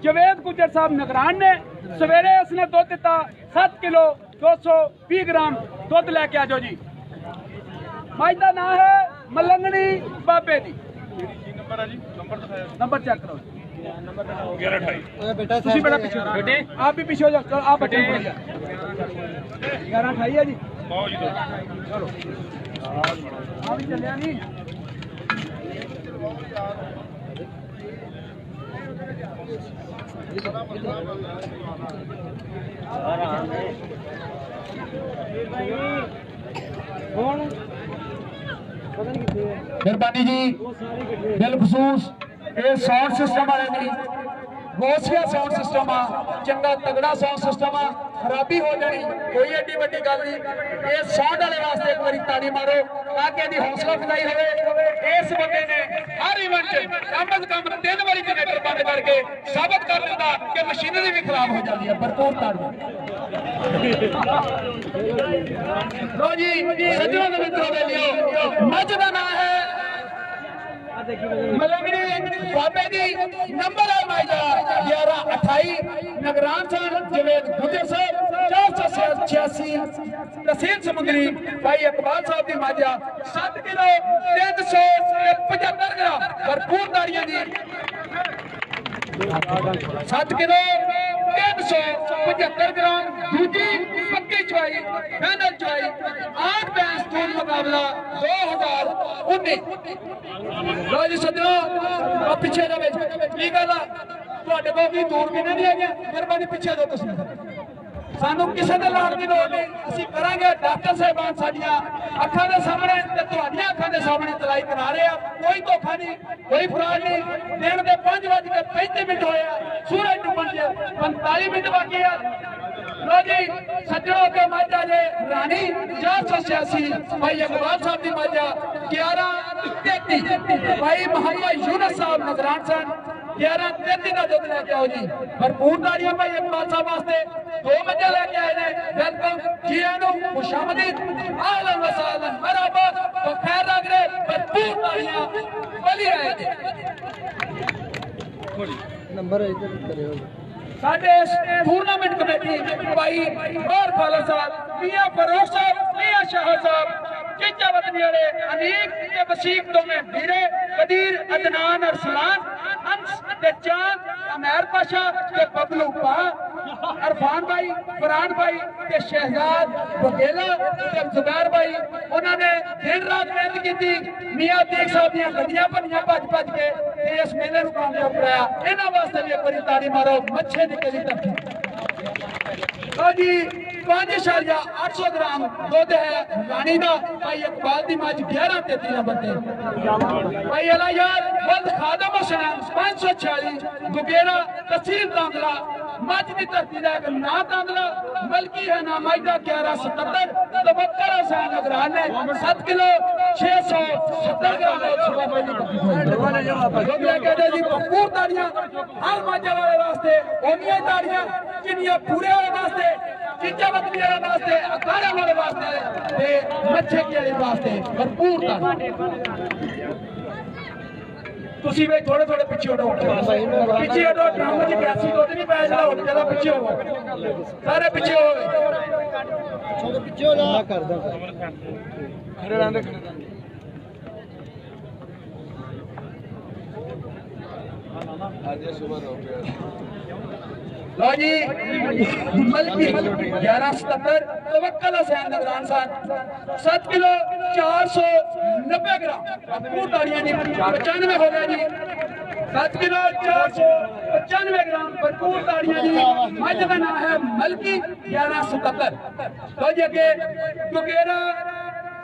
जवेद गुजर साहब नगरान ने सवेरे उसने दुध दिता 7 किलो 220 ग्राम दुध लैके आ जाओ जी। मज का नाम है मलंगनी बाबे दी। नंबर चेक करो। बेटे आप भी पीछे हो जाओ। आप बच्चे 11-28 है जी। चलो आप भी चलिया नहीं। मेहरबानी जी बिलखसूस ये साउंड सिस्टम वाले दी बहुत सा साउंड सिस्टम आ चंगा तगड़ा साउंड सिस्टम आ खराबी हो जानी कोई एडी वड्डी गल नहीं। ये साउंड वाले वास्ते एक बारी ताली मारो ताकि यदि हौसला अफजाई हो। इस बंदे ने हर इवेंट कम अज कम 3 बारी जनरेटर बंद करके साबित कर दिता कि मशीनरी भी खराब हो जाती है। भरपूर ताली लो जी। सज्जनों के मित्रों के लिए मज का नाम है मलंगनी बाबे दी। नंबर है माइजा 11-28 नगरान साहब जवेद गुजर साहब 486 तहसील समंगरी भाई इकबाल साहब की माजा 7 किलो 375 ग्राम। भरपूर ताड़ियां जी। 7 किलो 375 ग्राम दूजी पक्की चुवाई फाइनल चुवाई 8 बैस टूल मुकाबला 2019। लो जी सज्जनों पिछे की गल तुहाडे कोल भी दूरबीनें नहीं है। मेहरबानी पिछे दो तुसीं सानू किसी के लाण की लोड़ नहीं। असीं करांगे डॉक्टर साहिबान साडियां अखां दे सामने ते तुहाडीआं अखां दे सामने तलाई करा रहे हैं। कोई धोखा नहीं कोई फ्रॉड नहीं। दिन के 5:35 होए सूरज डुबन के 45 मिनट बाकी है। लो जी सज्जनों के माजा जे रानी 486 भाई इकबाल साहब की माजा 11-33 भाई मोहम्मद यूनुस साहब नजरान सन 11-33 का दुध लेके आओ जी। भरपूर ताड़ियां भाई इकबाल साहब वास्ते 2 मजे लेके आए ने। वेलकम जी आनू खुशामदीद आहलन व सहलन मरहबा तो खैर लग रहे। भरपूर ताड़ियां बली रहे जी। नंबर इधर करियो साडे टूर्नामेंट कमेटी भाई और फाला साहब मियां फरोख साहब मियां शाह साहब चिंचा वतनी वाले अनीक ते वसीक दोवें वीरे कदीर अदनान अरसलान अंस ते चांद अमेर पाशा ते बबलू भा अरफान भाई फरहान भाई ते शहजाद बघेला ते जुबैर भाई उन्होंने दिन रात मेहनत की। मियां देख साहब दी गड्डियां भरियां भज के इस मेले नूं कामयाब कराया। इन्हां वास्ते भी एक बारी ताड़ी मारो। मच्छे दी कली धरती जी 5.800 ग्राम दुध है रानी का। भाई इकबाल की मज 11-33 नंबर से भाई अला यार बंद खादम हुसैन 546 गुगेरा तहसील तांदला मज की धरती का एक ना तांदला बल्कि है ना मज का 1177 तबक्कर हुसैन नगरान ने 7 किलो 670 ग्राम जी। भरपूर ताड़ियां हर मजा वाले वास्ते ओनिया ताड़ियां जिन्नियां पूरे वाले वास्ते चिंचा वतनी वाले वास्ते अखाड़े वाले वास्ते ते मच्छे वाले वास्ते भरपूर ताड़ियां। तुसी वे थोड़े थोड़े पिछे हटो पिछे हटो। ड्रामा की प्यासी तो नहीं पै जाओ ज्यादा पिछे हो सारे पिछे हो पिछे हो ना कर दो खड़े रहने लो जी मलकी 1177 तवक्कल हुसैन नगरान साहब 7 किलो 490 ग्राम। भरपूर ताड़ियां जी। 95 हो गया जी। 7 किलो 495 ग्राम। भरपूर ताड़ियां जी। मज का नाम है मलकी 1177। तो जी अगे गुगेरा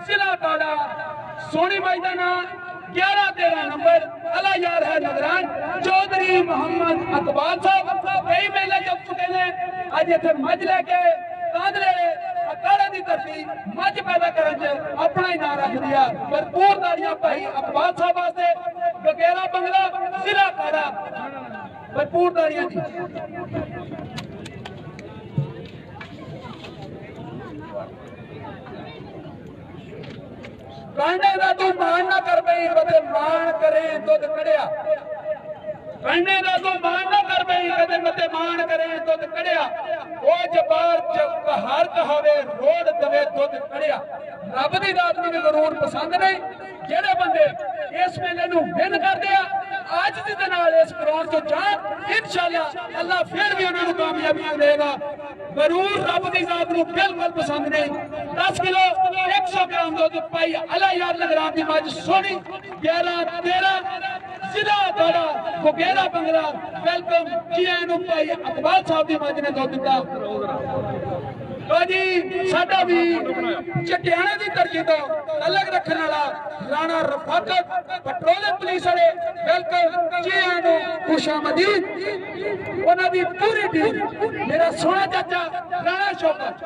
जिला काड़ा सोनी माई का नाम 11-13 नंबर अला यार है नगरान चौधरी मोहम्मद इकबाल साहब कई मेले चुक चुके हैं। अज इतने मज लैके कांदले अखाड़े की धरती मज पैदा करने अपना ही नाम रख दिया। भरपूर ताड़ियां भाई इकबाल साहब वास्ते गगेरा बंगला जिला काड़ा। भरपूर ताड़ियां जी। कहने का तू मान ना कर पई कदे मान करे दुध कड़िया। कहने का तू मान ना कर पई कदे मान करे दुध कड़िया ओ जबार हर कहावे रोड दवे दुध कड़िया रब दी दात नूं गरूर पसंद नहीं जेड़े बंदे इस मेले नूं विन करदे आ अज दे नाल इस ग्राउंड चों जाण इंशाअल्लाह अल्लाह फिर भी उन्हां नूं कामयाबियां देगा गरूर रब दी जात नूं बिल्कुल पसंद नहीं 10 किलो 100 ग्राम दुध पाई अला यार नगरान दी मज सोनी 11 13 जिला बड़ा फुगेरा बंगला वेलकम जी आनू भाई अकबाल साहब दी मज ने दुध दिता जी साडा भी चटियाणे दी धरती तो अलग रखने वाला राणा रफाकत पेट्रोलियम पुलिस वाले वेलकम जी आनू खुशामदीद उन्हां दी पूरी टीम मेरा सोना चाचा राणा शौकत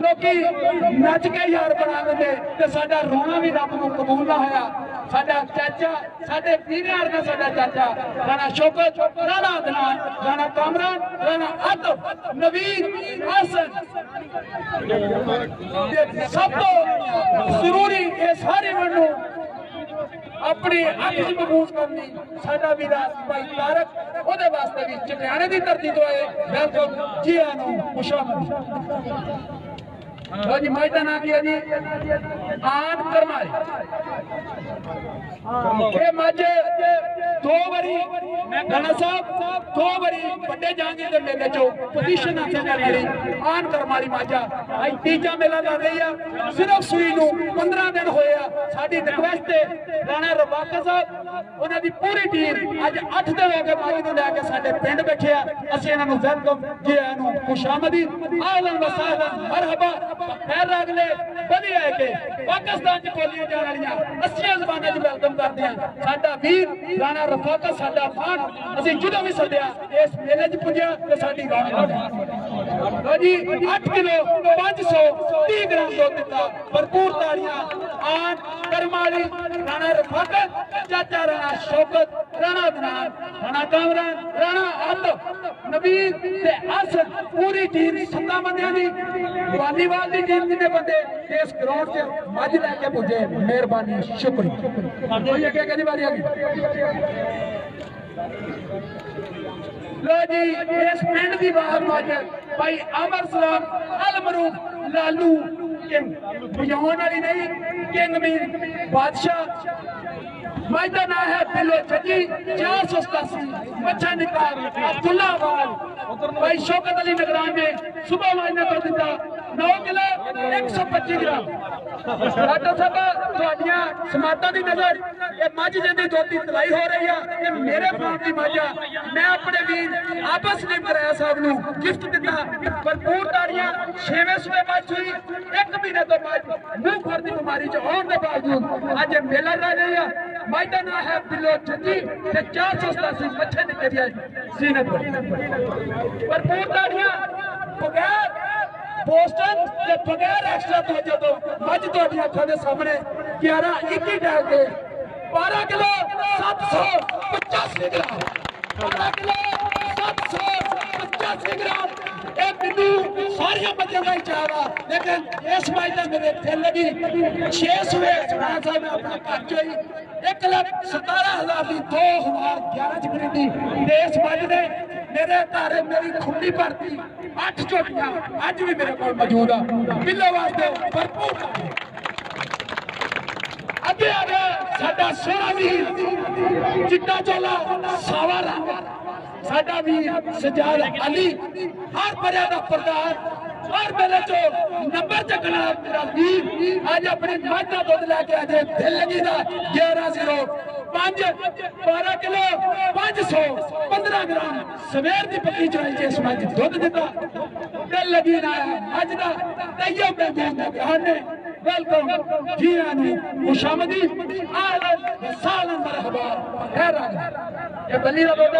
लोकी नच के यार बना लेंदे ते साडा रोना भी रब नूं कबूल ना होया साडा चाचा साडे पीरार दा साडा चाचा राणा शौकत राणा अदनान राणा कामरान राणा आतफ नवीद हसन सब तो जरूरी ये सारे मनु अपनी अख च महफूज करनी साडा वीरा भाई तारक ओदे वास्ते भी चटियाणे दी धरती तो आए वेलकम जी आनू खुशामदीद जी माइदा ना किया जी आन करमाई ये माजे 2 बारी राणा साहब 2 बारी बड़े जांगे ते मेले चो पोजीशन हासिल करने वाली आन करमाली माजा आज तीजा मेला लग रही है सिर्फ सूई नूं 15 दिन होए आ साडी रिक्वेस्ट है राणा रफाकत साहब उन्हां दी पूरी टीम आज 8 दिन हो गए माजी नूं लेके साडे पिंड बैठे आ असीं इन्हां नूं वेलकम जी आयां नूं खुशामदीद आहलन व सहलन मरहबा खैर रगले वधिया है कि पाकिस्तान च बोलियां जाण वालियां 80 ज़बानां च वेलकम करदे आ साडा वीर राणा रफाकत साडा मान असीं ਜਦੋਂ भी सद्या इस मेले च पुज्जिया ते साडी रौनक लो जी 8 किलो 530 ग्राम दुध दिता भरपूर ताड़ियां आन करमाली राणा रफाकत चाचा राणा शौकत राणा अदनान राणा कामरान राणा आतफ नवीद ते हसन पूरी टीम 7 बंदियां दी वालीबाल दी टीम कितने बंदे इस ग्राउंड च मज लेके पुजे मेहरबानी शुक्रिया कोई अगे कहने वाली आ गई लो जी इस पिंड की बाहर मज भाई अमर सलाम अल मरूफ लालू किंग बजाने वाली नहीं किंग मीर बादशाह मज का नाम है बिलो जजी 487 बच्चा निकाल अब्दुल्लावाल भाई शौकत अली नगरान ने सुबह मज ने कर दिता 9 किलो 125 ग्राम डॉक्टर साहब तुहाडियां समातां दी नजर ये मझ जिंदी दुध दी तलाई हो रही है ये मेरे फार्म दी मझ आ मैं अपने वीर आपस ने कराया साहब नूं गिफ्ट दिता भरपूर ताड़ियां 6वें सूबे मझ हुई 1 महीने तो बाद मुंह फर दी बीमारी च आउण दे बावजूद अज मेला ला रही है मझ दा नाम है बिलो जजी ते 487 बच्चे निकल गए सीनत भरपूर ताड़ियां बगैर पोस्टर ते बगैर एक्स्ट्रा तवज्जो तो मझ तुहाडी अखां दे सामने 11 21 टैग के 12 किलो 785 ग्राम 12 किलो 785 ग्राम ए बिंदु सारियां बच्चों का चावा लेकिन इस मैच का मेरे दिल लगी 6 सूबे राणा साहब ने अपना घर चोई 1,17,000 की 2011 च खरीदी इस मैच ने मेरे घर मेरी खुली भरती 8 झोटियां अज भी मेरे को मौजूद आ बिल्लो वास्ते भरपूर अगे आ गया साडा सोना वीर चिट्टा चोला सावा रंग साडा वीर सजाद अली हर बरिया दा प्रधान हर मेले चो नंबर चकना मेरा वीर आज अपनी मझ दा दुध लैके आज दिल लगी दा 1105 12 किलो 515 ग्राम सवेर दी पक्की चोई जिस मझ दुध दिता दिल लगी ना मझ दा तैयो मेहमान ने वेलकम जी आनू खुशामदीद आहलन व सहलन मरहबा खैर ये बल्ली दा दुध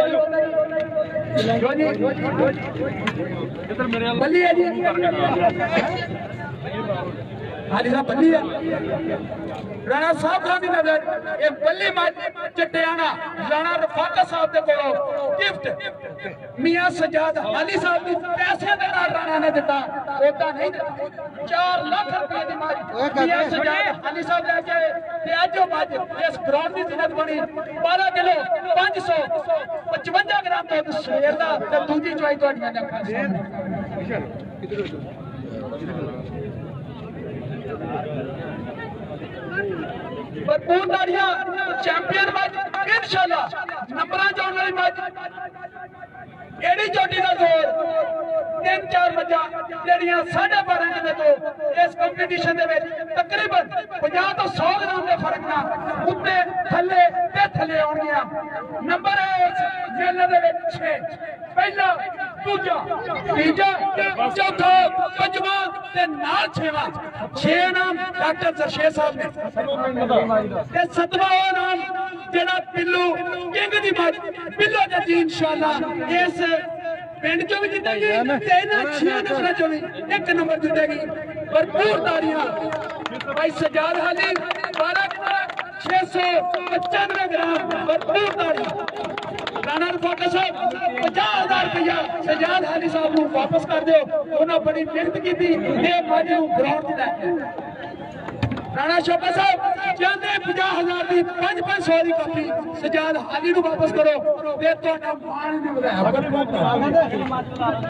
जो जी इधर मेरे बल्ली है जी हाली दा बल्ली है राणा साहब खान दी नजर ये बल्ली मज चटियाना राणा रफाकत साहब दे कोलों गिफ्ट मियां सजाद अली साहब दी पैसे दे नाल राणा ने दिता ओदा नहीं दिता 4 लाख रुपए दी मज मियां सजाद अली साहब लेके आए ते अज ओ मज इस ग्राउंड दी जिन्नत बनी 12 किलो 555 ग्राम दुध सवेर दा ते दूजी चवाई तुहाडियां अखां दे सामने भरपूर ताड़ियां चैंपियन मैच इंशाअल्लाह नंबरां जाने वाली मैच एड़ी चोटी का जोर 3-4 मज्जां ਜਿਹੜੀਆਂ 12.5 ਕਿਲੋ ਤੋਂ ਇਸ ਕੰਪੀਟੀਸ਼ਨ ਦੇ ਵਿੱਚ ਤਕਰੀਬਨ 50 ਤੋਂ 100 ਗ੍ਰਾਮ ਦੇ ਫਰਕ ਨਾਲ ਉੱਤੇ ਥੱਲੇ ਤੇ ਥੱਲੇ ਆਉਣਗੀਆਂ ਨੰਬਰ ਹੈ ਇਸ ਮੇਲੇ ਦੇ ਵਿੱਚ 6 ਪਹਿਲਾ ਦੂਜਾ ਤੀਜਾ ਚੌਥਾ ਪੰਜਵਾਂ ਤੇ ਨਾਲ 6ਵਾਂ 6 ਨਾਮ ਡਾਕਟਰ ਸਰਸ਼ੇਰ ਸਾਹਿਬ ਨੇ ਤੇ 7ਵਾਂ ਉਹ ਨਾਮ ਜਿਹੜਾ ਪਿੱਲੂ ਕਿੰਗ ਦੀ ਮੱਝ ਪਿੱਲੂ ਜੱਜੀ ਇੰਸ਼ਾਅੱਲਾ ਇਸ पिंड चो भी जीतेगी ते इन्हां 6 नंबरां चो भी 1 नंबर जीतेगी भरपूर ताड़ियां भाई सजाद हाली 12 किलो 695 ग्राम भरपूर ताड़ियां राणा रफाका साहब 50,000 रुपया सजाद हाली साहब नूं वापस कर दिओ उन्हां बड़ी मेहनत कीती ते मੱਝ नूं ग्राउंड ते लैके राणा शोका साहब चाहते 50,000 की 500 की कापी सजाद हाली नूं वापस करो ते तुहाडा मान नहीं ਵਧਾਇਆ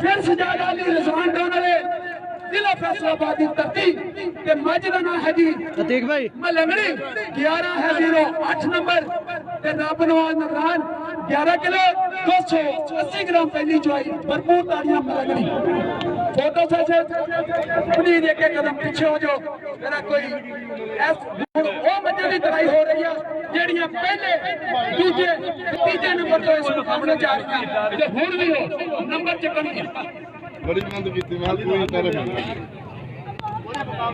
फिर सजाद हाली रिजवान टाउन वाले जिला फैसलाबाद की धरती ते मੱਝ ਦਾ नाम है जी अतीक भाई मलंगड़ी 11 है 08 नंबर ते रब नवाज नगरान 11 किलो 280 ग्राम पहली चुआई भरपूर ताड़ियां मलंगड़ी फोटो सेशन प्लीज एक कदम पीछे हो जाओ मेरा कोई वो मੱਝਾਂ ਦੀ तराई हो रही है ਜਿਹੜੀਆਂ ਪਹਿਲੇ ਦੂਜੇ ਤੀਜੇ ਨੰਬਰ ਤੋਂ ਇਸ ਮੁਕਾਬਲੇ ਚ ਆ ਰਹੀਆਂ ਤੇ ਹੁਣ ਵੀ ਉਹ ਨੰਬਰ ਚੱਕਣਗੇ बड़ी मेहनत की कोई